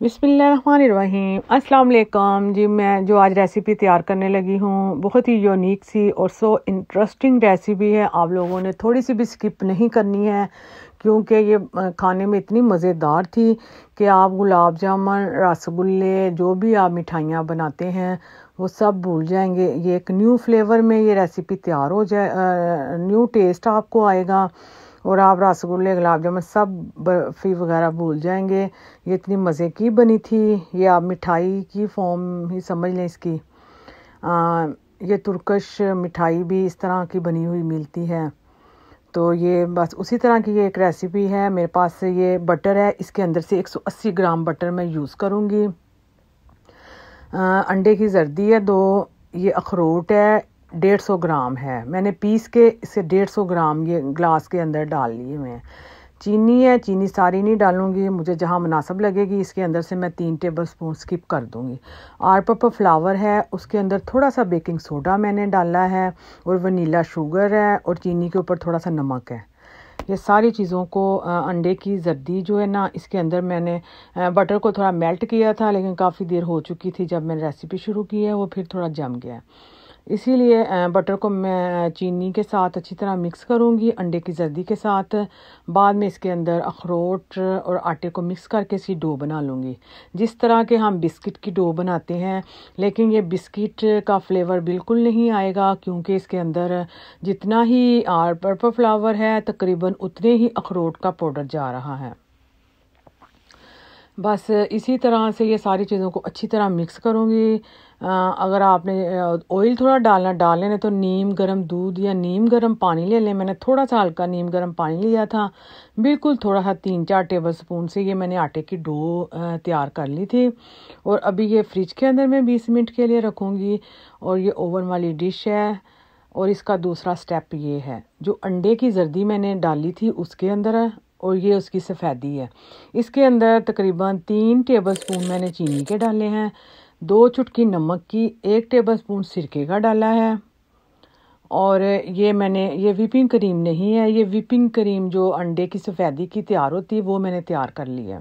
बिस्मिल्लाहिर्रहमानिर्रहीम। अस्सलाम वालेकुम जी। मैं जो आज रेसिपी तैयार करने लगी हूँ बहुत ही यूनिक सी और सो इंटरेस्टिंग रेसिपी है। आप लोगों ने थोड़ी सी भी स्किप नहीं करनी है क्योंकि ये खाने में इतनी मज़ेदार थी कि आप गुलाब जामुन, रसगुल्ले, जो भी आप मिठाइयाँ बनाते हैं वो सब भूल जाएंगे। ये एक न्यू फ्लेवर में ये रेसिपी तैयार हो जाए, न्यू टेस्ट आपको आएगा और आप रसगुल्ले, गुलाब जामुन सब बर्फ़ी वगैरह भूल जाएंगे। ये इतनी मज़े की बनी थी, ये आप मिठाई की फॉर्म ही समझ लें इसकी। ये तुर्कश मिठाई भी इस तरह की बनी हुई मिलती है। तो ये बस उसी तरह की ये एक रेसिपी है। मेरे पास ये बटर है, इसके अंदर से 180 ग्राम बटर मैं यूज़ करूँगी। अंडे की जर्दी है 2, ये अखरोट है 150 ग्राम है। मैंने पीस के इसे 150 ग्राम ये ग्लास के अंदर डाल लिए मैं। चीनी है, चीनी सारी नहीं डालूंगी, मुझे जहाँ मुनासिब लगेगी इसके अंदर से मैं 3 टेबलस्पून स्किप कर दूंगी। आर पापा फ्लावर है, उसके अंदर थोड़ा सा बेकिंग सोडा मैंने डाला है और वनीला शुगर है और चीनी के ऊपर थोड़ा सा नमक है। ये सारी चीज़ों को अंडे की जर्दी जो है ना, इसके अंदर मैंने बटर को थोड़ा मेल्ट किया था, लेकिन काफ़ी देर हो चुकी थी जब मैंने रेसिपी शुरू की है, वो फिर थोड़ा जम गया। इसीलिए बटर को मैं चीनी के साथ अच्छी तरह मिक्स करूँगी अंडे की जर्दी के साथ। बाद में इसके अंदर अखरोट और आटे को मिक्स करके इसकी डो बना लूँगी, जिस तरह के हम बिस्किट की डो बनाते हैं। लेकिन ये बिस्किट का फ्लेवर बिल्कुल नहीं आएगा क्योंकि इसके अंदर जितना ही आर पर्पल फ्लावर है तकरीबन उतने ही अखरोट का पाउडर जा रहा है। बस इसी तरह से ये सारी चीज़ों को अच्छी तरह मिक्स करूँगी। अगर आपने ऑयल थोड़ा डाल लें तो नीम गर्म दूध या नीम गर्म पानी ले लें। मैंने थोड़ा सा हल्का नीम गर्म पानी लिया था, बिल्कुल थोड़ा सा 3-4 टेबलस्पून से ये मैंने आटे की डो तैयार कर ली थी। और अभी ये फ्रिज के अंदर मैं 20 मिनट के लिए रखूँगी। और ये ओवन वाली डिश है। और इसका दूसरा स्टेप ये है, जो अंडे की जर्दी मैंने डाली थी उसके अंदर है और ये उसकी सफ़ेदी है। इसके अंदर तकरीबन 3 टेबलस्पून मैंने चीनी के डाले हैं, 2 चुटकी नमक की, 1 टेबलस्पून सिरके का डाला है। और ये व्हिपिंग क्रीम नहीं है, ये व्हिपिंग क्रीम जो अंडे की सफ़ेदी की तैयार होती है वो मैंने तैयार कर ली है।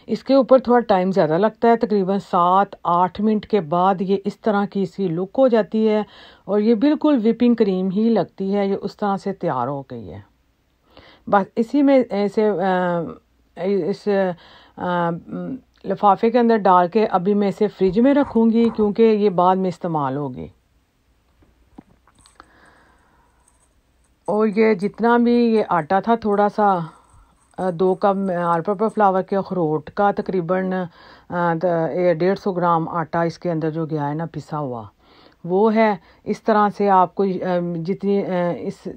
इसके ऊपर थोड़ा टाइम ज़्यादा लगता है, तकरीबन 7-8 मिनट के बाद ये इस तरह की इसकी लुक हो जाती है और ये बिल्कुल व्हिपिंग क्रीम ही लगती है। ये उस तरह से तैयार हो गई है। बस इसी में ऐसे इस लिफाफे के अंदर डाल के अभी मैं इसे फ्रिज में रखूँगी क्योंकि ये बाद में इस्तेमाल होगी। और ये जितना भी ये आटा था, थोड़ा सा 2 कप आल पर्पल फ्लावर के अखरोट का तकरीबन 150 ग्राम आटा इसके अंदर जो गया है ना पिसा हुआ, वो है। इस तरह से आपको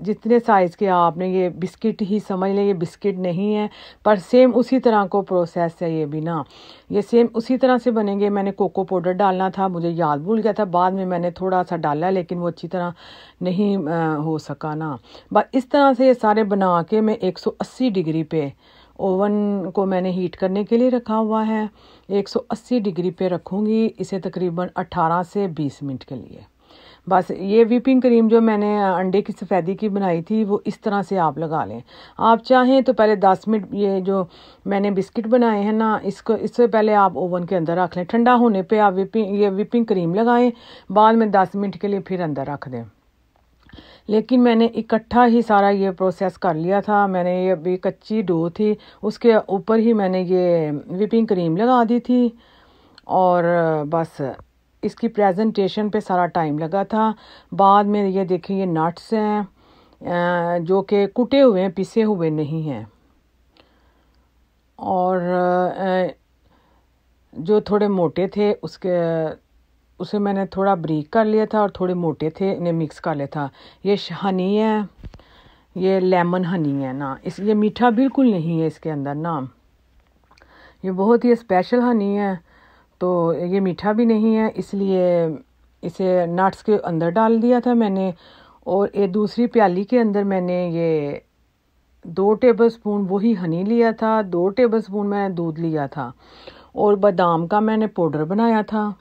जितने साइज़ के आपने ये बिस्किट ही समझ लें, ये बिस्किट नहीं है पर सेम उसी तरह को प्रोसेस है ये भी ना, ये सेम उसी तरह से बनेंगे। मैंने कोको पाउडर डालना था, मुझे याद भूल गया था, बाद में मैंने थोड़ा सा डाला लेकिन वो अच्छी तरह नहीं हो सका ना। बस इस तरह से ये सारे बना के मैं 180 डिग्री पे ओवन को मैंने हीट करने के लिए रखा हुआ है। 180 डिग्री पे रखूँगी इसे तकरीबन 18 से 20 मिनट के लिए। बस ये व्हिपिंग क्रीम जो मैंने अंडे की सफ़ेदी की बनाई थी वो इस तरह से आप लगा लें। आप चाहें तो पहले 10 मिनट ये जो मैंने बिस्किट बनाए हैं ना, इससे पहले आप ओवन के अंदर रख लें। ठंडा होने पे आप व्हिपिंग क्रीम लगाएं, बाद में 10 मिनट के लिए फिर अंदर रख दें। लेकिन मैंने इकट्ठा ही सारा ये प्रोसेस कर लिया था। मैंने ये अभी कच्ची डो थी, उसके ऊपर ही मैंने ये व्हिपिंग क्रीम लगा दी थी और बस इसकी प्रेजेंटेशन पे सारा टाइम लगा था। बाद में ये देखें, ये नट्स हैं जो कि कुटे हुए हैं, पिसे हुए नहीं हैं। और जो थोड़े मोटे थे उसे मैंने थोड़ा ब्रीक कर लिया था और थोड़े मोटे थे इन्हें मिक्स कर लिया था। ये हनी है, ये लेमन हनी है ना, ये मीठा बिल्कुल नहीं है इसके अंदर ना, ये बहुत ही स्पेशल हनी है। तो ये मीठा भी नहीं है, इसलिए इसे नट्स के अंदर डाल दिया था मैंने। और एक दूसरी प्याली के अंदर मैंने ये 2 टेबलस्पून वही हनी लिया था, 2 टेबलस्पून मैंने दूध लिया था और बादाम का मैंने पाउडर बनाया था।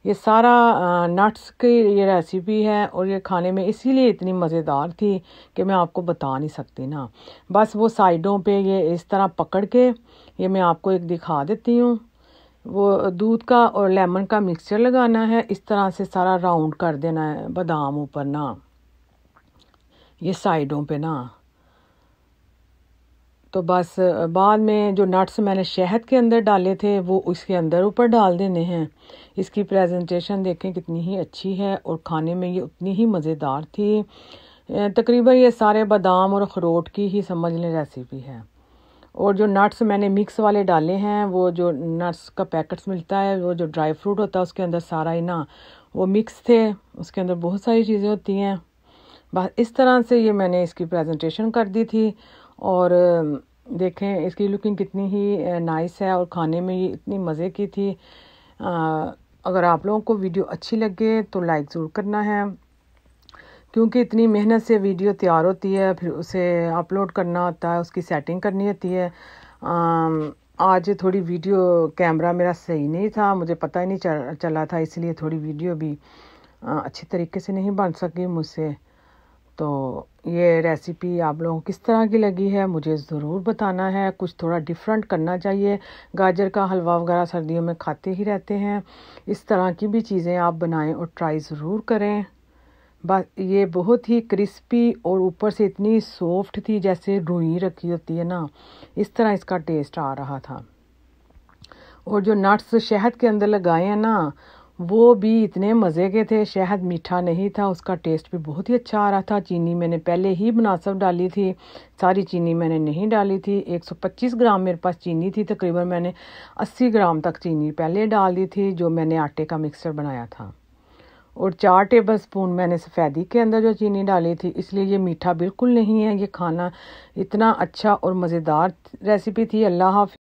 ये सारा नट्स की ये रेसिपी है और ये खाने में इसीलिए इतनी मज़ेदार थी कि मैं आपको बता नहीं सकती ना। बस वो साइडों पे ये इस तरह पकड़ के ये मैं आपको एक दिखा देती हूँ। वो दूध का और लेमन का मिक्सचर लगाना है, इस तरह से सारा राउंड कर देना है बादाम ऊपर ना, ये साइडों पे ना। तो बस बाद में जो नट्स मैंने शहद के अंदर डाले थे वो उसके अंदर ऊपर डाल देने हैं। इसकी प्रेजेंटेशन देखें कितनी ही अच्छी है और खाने में ये उतनी ही मज़ेदार थी। तकरीबन ये सारे बादाम और अखरोट की ही समझ लें रेसिपी है। और जो नट्स मैंने मिक्स वाले डाले हैं, वो जो नट्स का पैकेट्स मिलता है, वो जो ड्राई फ्रूट होता है उसके अंदर सारा ही ना वो मिक्स थे, उसके अंदर बहुत सारी चीज़ें होती हैं। बस इस तरह से ये मैंने इसकी प्रेजेंटेशन कर दी थी। और देखें इसकी लुकिंग कितनी ही नाइस है और खाने में ये इतनी मज़े की थी। अगर आप लोगों को वीडियो अच्छी लगे तो लाइक ज़रूर करना है, क्योंकि इतनी मेहनत से वीडियो तैयार होती है, फिर उसे अपलोड करना होता है, उसकी सेटिंग करनी होती है। आज थोड़ी वीडियो कैमरा मेरा सही नहीं था, मुझे पता ही नहीं चला था, इसलिए थोड़ी वीडियो भी अच्छी तरीके से नहीं बन सकी मुझसे। तो ये रेसिपी आप लोगों को किस तरह की लगी है मुझे ज़रूर बताना है। कुछ थोड़ा डिफरेंट करना चाहिए, गाजर का हलवा वगैरह सर्दियों में खाते ही रहते हैं, इस तरह की भी चीज़ें आप बनाएं और ट्राई ज़रूर करें। बस ये बहुत ही क्रिस्पी और ऊपर से इतनी सॉफ्ट थी जैसे रुई रखी होती है ना, इस तरह इसका टेस्ट आ रहा था। और जो नट्स शहद के अंदर लगाए हैं ना वो भी इतने मज़े के थे। शहद मीठा नहीं था, उसका टेस्ट भी बहुत ही अच्छा आ रहा था। चीनी मैंने पहले ही मुनासिब डाली थी, सारी चीनी मैंने नहीं डाली थी। 125 ग्राम मेरे पास चीनी थी, तकरीबन मैंने 80 ग्राम तक चीनी पहले डाल दी थी जो मैंने आटे का मिक्सचर बनाया था। और 4 टेबल स्पून मैंने सफ़ेदी के अंदर जो चीनी डाली थी, इसलिए ये मीठा बिल्कुल नहीं है। ये खाना इतना अच्छा और मज़ेदार रेसिपी थी। अल्लाह हाफ़िज़।